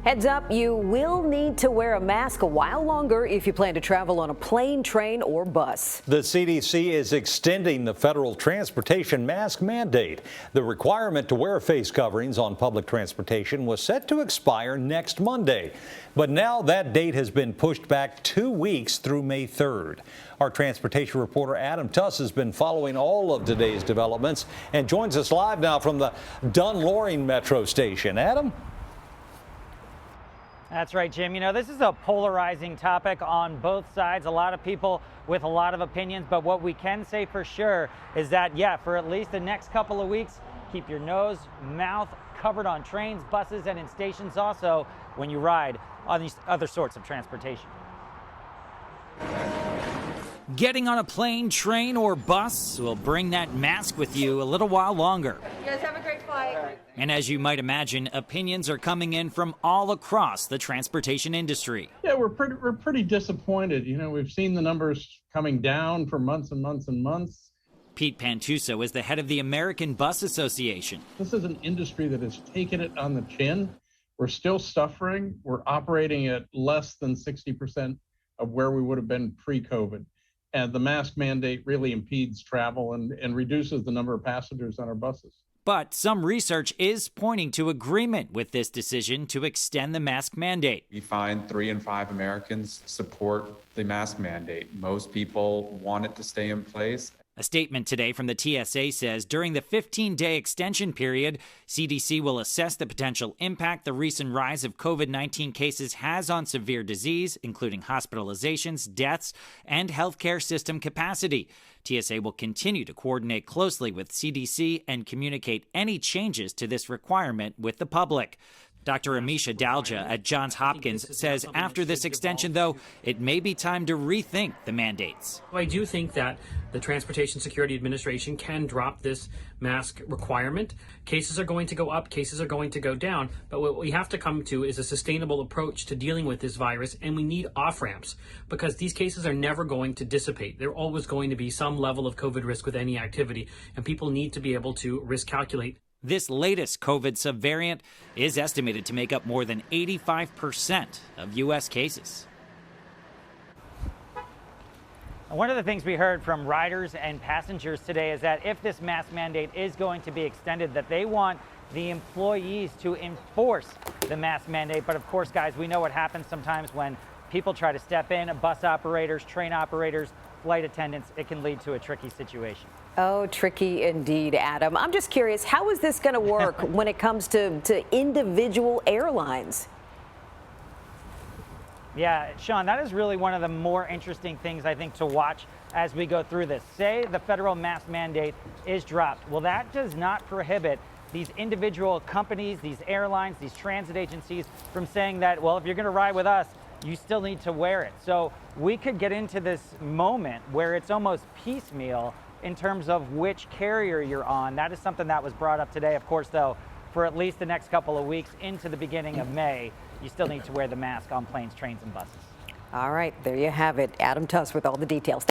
Heads up, you will need to wear a mask a while longer if you plan to travel on a plane, train, or bus. The CDC is extending the federal transportation mask mandate. The requirement to wear face coverings on public transportation was set to expire next Monday. But now that date has been pushed back 2 weeks through May 3rd. Our transportation reporter Adam Tuss has been following all of today's developments and joins us live now from the Dunn-Loring Metro Station. Adam? That's right, Jim. You know, this is a polarizing topic on both sides. A lot of people with a lot of opinions. But what we can say for sure is that, yeah, for at least the next couple of weeks, keep your nose, mouth covered on trains, buses, and in stations also when you ride on these other sorts of transportation. Getting on a plane, train, or bus will bring that mask with you a little while longer. You guys have a great flight. And as you might imagine, opinions are coming in from all across the transportation industry. Yeah, we're pretty disappointed. You know, we've seen the numbers coming down for months and months and months. Pete Pantuso is the head of the American Bus Association. This is an industry that has taken it on the chin. We're still suffering. We're operating at less than 60% of where we would have been pre-COVID. And the mask mandate really impedes travel and reduces the number of passengers on our buses. But some research is pointing to agreement with this decision to extend the mask mandate. We find 3 in 5 Americans support the mask mandate. Most people want it to stay in place. A statement today from the TSA says during the 15-day extension period, CDC will assess the potential impact the recent rise of COVID-19 cases has on severe disease, including hospitalizations, deaths, and healthcare system capacity. TSA will continue to coordinate closely with CDC and communicate any changes to this requirement with the public. Dr. Amisha Dalja at Johns Hopkins says after this extension, though, it may be time to rethink the mandates. I do think that the Transportation Security Administration can drop this mask requirement. Cases are going to go up, cases are going to go down, but what we have to come to is a sustainable approach to dealing with this virus, and we need off-ramps because these cases are never going to dissipate. There always going to be some level of COVID risk with any activity, and people need to be able to risk calculate. This latest COVID subvariant is estimated to make up more than 85% of U.S. cases. One of the things we heard from riders and passengers today is that if this mask mandate is going to be extended, that they want the employees to enforce the mask mandate. But of course, guys, we know what happens sometimes when people try to step in, bus operators, train operators, flight attendants. It can lead to a tricky situation. Oh, tricky indeed, Adam. I'm just curious, how is this going to work when it comes to individual airlines? Yeah, Sean, that is really one of the more interesting things, I think, to watch as we go through this. Say the federal mask mandate is dropped. Well, that does not prohibit these individual companies, these airlines, these transit agencies from saying that, well, if you're going to ride with us, you still need to wear it. So we could get into this moment where it's almost piecemeal in terms of which carrier you're on. That is something that was brought up today. Of course, though, for at least the next couple of weeks into the beginning of May, you still need to wear the mask on planes, trains, and buses. All right, there you have it. Adam Tuss with all the details.